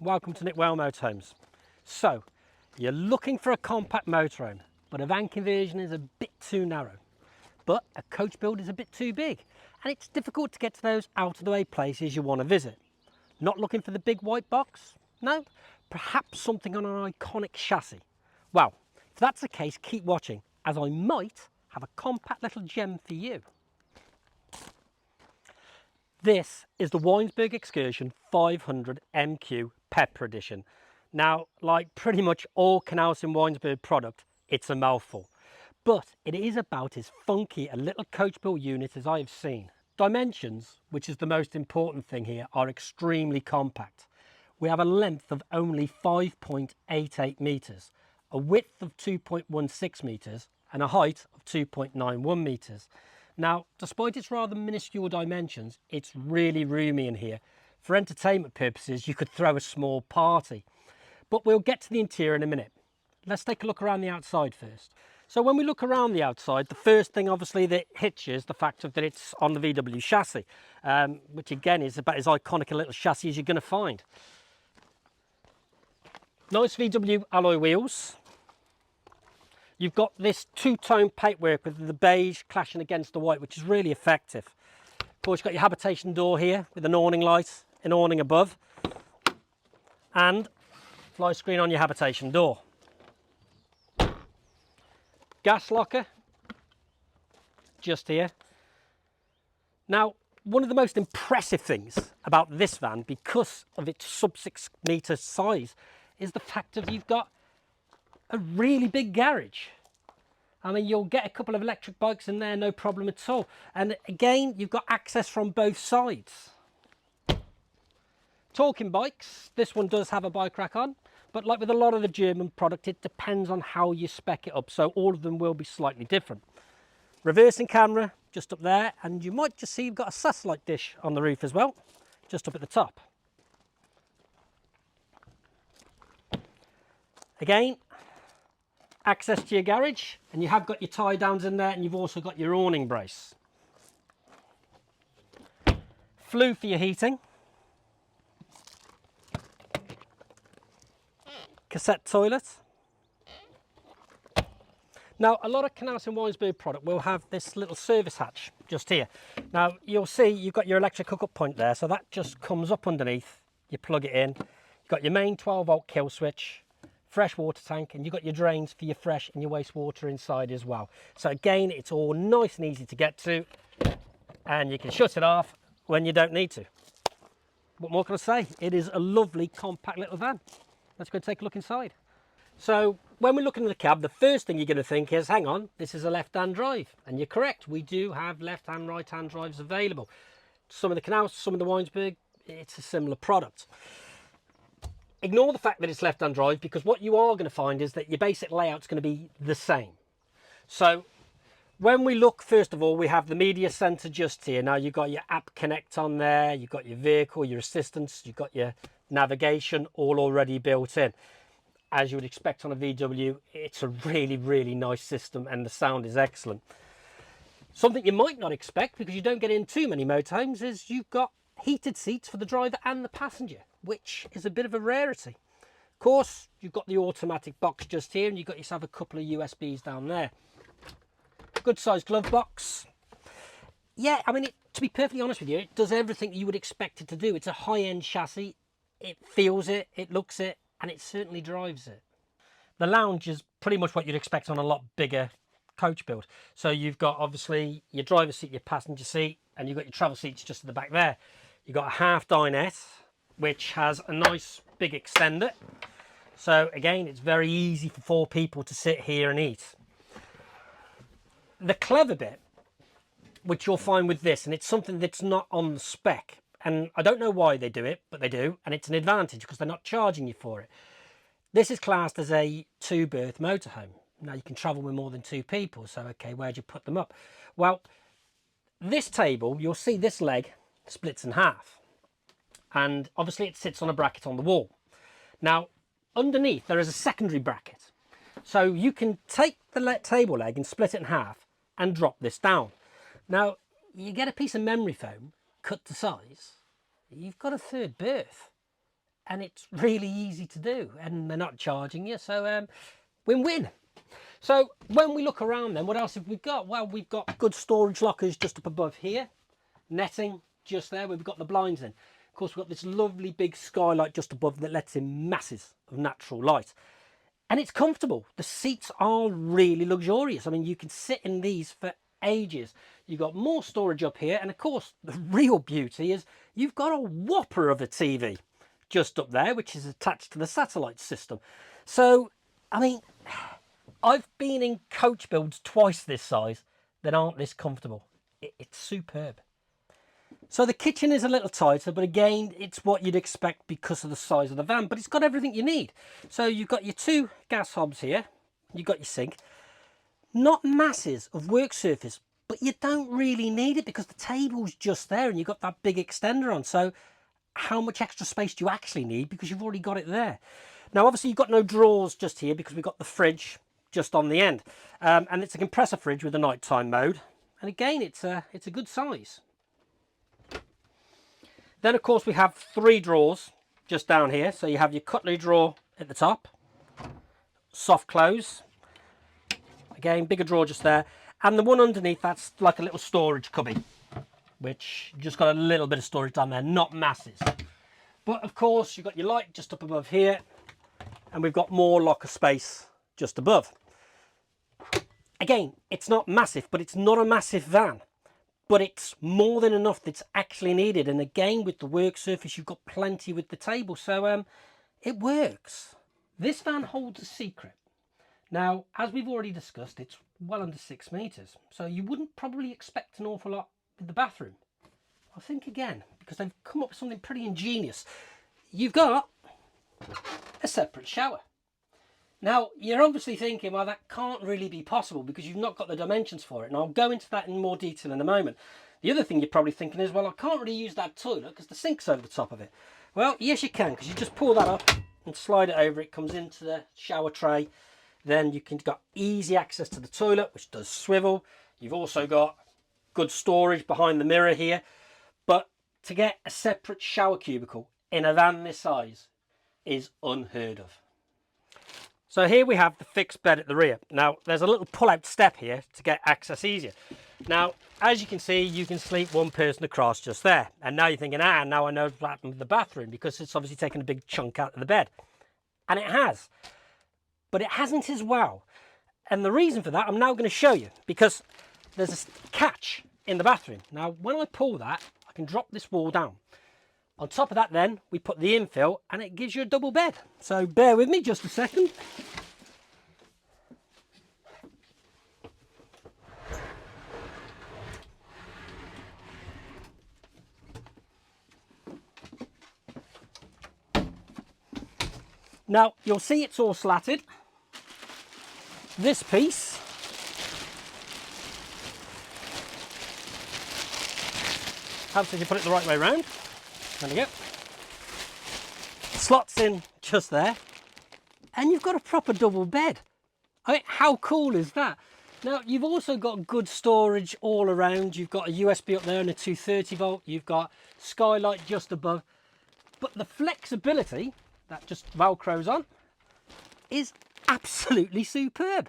Welcome to Nick Well Motorhomes. So, you're looking for a compact motorhome, but a van conversion is a bit too narrow. But a coach build is a bit too big, and it's difficult to get to those out of the way places you want to visit. Not looking for the big white box? No? Perhaps something on an iconic chassis? Well, if that's the case, keep watching, as I might have a compact little gem for you. This is the Weinsberg X-Cursion 500 MQ Pepper Edition. Now, like pretty much all Knaus and Weinsberg product, it's a mouthful. But it is about as funky a little coach built unit as I have seen. Dimensions, which is the most important thing here, are extremely compact. We have a length of only 5.88 metres, a width of 2.16 metres and a height of 2.91 metres. Now, despite its rather minuscule dimensions, it's really roomy in here. For entertainment purposes, you could throw a small party. But we'll get to the interior in a minute. Let's take a look around the outside first. So when we look around the outside, the first thing obviously that hits you is the fact that it's on the VW chassis, which again is about as iconic a little chassis as you're going to find. Nice VW alloy wheels. You've got this two-tone paintwork with the beige clashing against the white, which is really effective. Of course, you've got your habitation door here with an awning light, an awning above, and fly screen on your habitation door. Gas locker, just here. Now, one of the most impressive things about this van, because of its sub-6 metre size, is the fact that you've got a really big garage. I mean, you'll get a couple of electric bikes in there, no problem at all. And again, you've got access from both sides. Talking bikes, this one does have a bike rack on, but like with a lot of the German product, it depends on how you spec it up, so all of them will be slightly different. Reversing camera, just up there, and you might just see you've got a satellite dish on the roof as well, just up at the top. Again, access to your garage, and you have got your tie downs in there, and you've also got your awning brace. Flue for your heating. Cassette toilet. Now, a lot of Knaus and Weinsberg product will have this little service hatch just here. Now, you'll see you've got your electric hookup point there, so that just comes up underneath. You plug it in. You've got your main 12-volt kill switch, fresh water tank, and you've got your drains for your fresh and your wastewater inside as well. So again, it's all nice and easy to get to, and you can shut it off when you don't need to. What more can I say? It is a lovely, compact little van. Let's go take a look inside. So when we're looking at the cab, the first thing you're going to think is, hang on, this is a left-hand drive. And you're correct, we do have left-hand, right-hand drives available. Some of the Knaus, some of the Weinsberg, it's a similar product. Ignore the fact that it's left-hand drive, because what you are going to find is that your basic layout's going to be the same. So when we look, first of all, we have the media center just here. Now you've got your app connect on there, you've got your vehicle, your assistance, you've got your navigation all already built in. As you would expect on a VW, it's a really, really nice system, and the sound is excellent. Something you might not expect, because you don't get in too many motorhomes, is you've got heated seats for the driver and the passenger, which is a bit of a rarity. Of course, you've got the automatic box just here, and you've got yourself a couple of USBs down there. Good sized glove box. Yeah, I mean, to be perfectly honest with you, it does everything you would expect it to do. It's a high-end chassis. It feels it, it looks it, and it certainly drives it. The lounge is pretty much what you'd expect on a lot bigger coach build. So you've got obviously your driver's seat, your passenger seat, and you've got your travel seats just at the back there. You've got a half dinette, which has a nice big extender. So again, it's very easy for 4 people to sit here and eat. The clever bit, which you'll find with this, and it's something that's not on the spec, and I don't know why they do it, but they do, and it's an advantage because they're not charging you for it. This is classed as a 2-berth motorhome. Now, you can travel with more than 2 people, so okay, where'd you put them up? Well, this table, you'll see this leg splits in half, and obviously it sits on a bracket on the wall. Now, underneath there is a secondary bracket, so you can take the table leg and split it in half and drop this down. Now, you get a piece of memory foam cut to size, you've got a 3rd berth. and it's really easy to do, and they're not charging you, so win-win. So when we look around then, what else have we got? Well, we've got good storage lockers just up above here, netting just there where we've got the blinds in. Of course, we've got this lovely big skylight just above that lets in masses of natural light. And it's comfortable. The seats are really luxurious. I mean, you can sit in these for ages. You've got more storage up here. And of course, the real beauty is you've got a whopper of a TV just up there, which is attached to the satellite system. So, I mean, I've been in coach builds twice this size that aren't this comfortable. It's superb. So the kitchen is a little tighter, but again, it's what you'd expect because of the size of the van, but it's got everything you need. So you've got your 2 gas hobs here, you've got your sink, not masses of work surface, but you don't really need it because the table's just there and you've got that big extender on. So how much extra space do you actually need because you've already got it there? Now, obviously you've got no drawers just here because we've got the fridge just on the end. And it's a compressor fridge with a nighttime mode. And again, it's a good size. Then, of course, we have 3 drawers just down here. So you have your cutlery drawer at the top, soft close. Again, bigger drawer just there. And the one underneath, that's like a little storage cubby, which just got a little bit of storage down there, not masses. But, of course, you've got your light just up above here. And we've got more locker space just above. Again, it's not massive, but it's not a massive van. But it's more than enough that's actually needed. And again, with the work surface, you've got plenty with the table. So it works. This van holds a secret. Now, as we've already discussed, it's well under 6 meters. So you wouldn't probably expect an awful lot with the bathroom. I think again, because they've come up with something pretty ingenious. You've got a separate shower. Now, you're obviously thinking, well, that can't really be possible because you've not got the dimensions for it. And I'll go into that in more detail in a moment. The other thing you're probably thinking is, well, I can't really use that toilet because the sink's over the top of it. Well, yes, you can, because you just pull that up and slide it over. It comes into the shower tray. Then you can got easy access to the toilet, which does swivel. You've also got good storage behind the mirror here. But to get a separate shower cubicle in a van this size is unheard of. So here we have the fixed bed at the rear. Now, there's a little pull-out step here to get access easier. Now, as you can see, you can sleep one person across just there. And now you're thinking, now I know what happened with the bathroom because it's obviously taken a big chunk out of the bed. And it has. But it hasn't as well. And the reason for that, I'm now going to show you because there's a catch in the bathroom. Now, when I pull that, I can drop this wall down. On top of that then, we put the infill and it gives you a double bed. So bear with me just a second. Now, you'll see it's all slatted. This piece helps if you put it the right way around. There we go. Slots in just there. And you've got a proper double bed. I mean, how cool is that? Now, you've also got good storage all around. You've got a USB up there and a 230 volt. You've got skylight just above. But the flexibility that just velcros on is absolutely superb.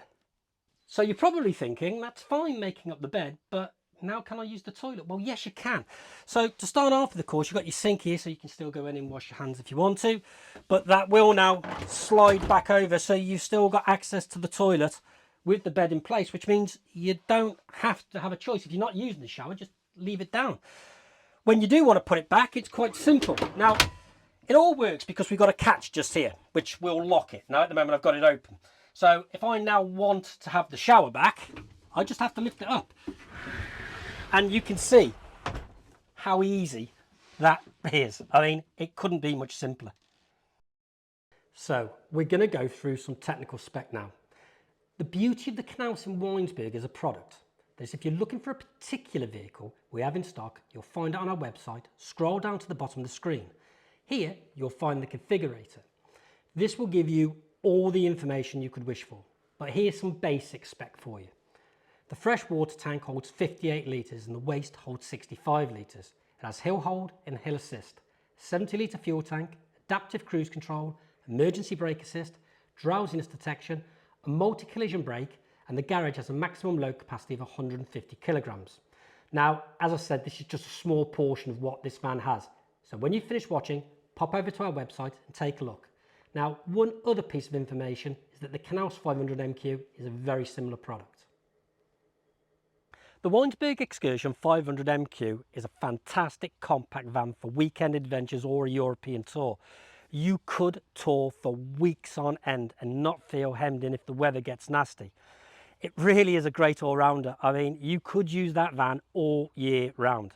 So you're probably thinking, that's fine making up the bed, but now can I use the toilet? Well, yes, you can. So to start off with, of course, you've got your sink here, so you can still go in and wash your hands if you want to. But that will now slide back over, so you've still got access to the toilet with the bed in place, which means you don't have to have a choice. If you're not using the shower, just leave it down. When you do want to put it back, it's quite simple. Now, it all works because we've got a catch just here, which will lock it. Now, at the moment, I've got it open. So if I now want to have the shower back, I just have to lift it up. And you can see how easy that is. I mean, it couldn't be much simpler. So we're going to go through some technical spec now. The beauty of the Knaus in Weinsberg as a product is if you're looking for a particular vehicle we have in stock, you'll find it on our website. Scroll down to the bottom of the screen. Here, you'll find the configurator. This will give you all the information you could wish for. But here's some basic spec for you. The fresh water tank holds 58 litres and the waste holds 65 litres. It has hill hold and hill assist, 70 litre fuel tank, adaptive cruise control, emergency brake assist, drowsiness detection, a multi-collision brake, and the garage has a maximum load capacity of 150 kilograms. Now, as I said, this is just a small portion of what this van has. So when you finish watching, pop over to our website and take a look. Now, one other piece of information is that the Knaus 500 MQ is a very similar product. The Weinsberg X-Cursion 500 MQ is a fantastic compact van for weekend adventures or a European tour. You could tour for weeks on end and not feel hemmed in if the weather gets nasty. It really is a great all-rounder. I mean, you could use that van all year round.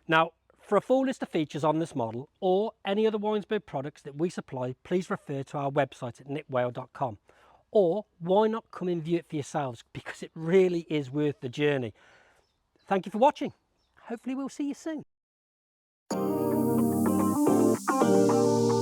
Now, for a full list of features on this model or any other Weinsberg products that we supply, please refer to our website at knitwhale.com. Or why not come and view it for yourselves, because it really is worth the journey. Thank you for watching. Hopefully we'll see you soon.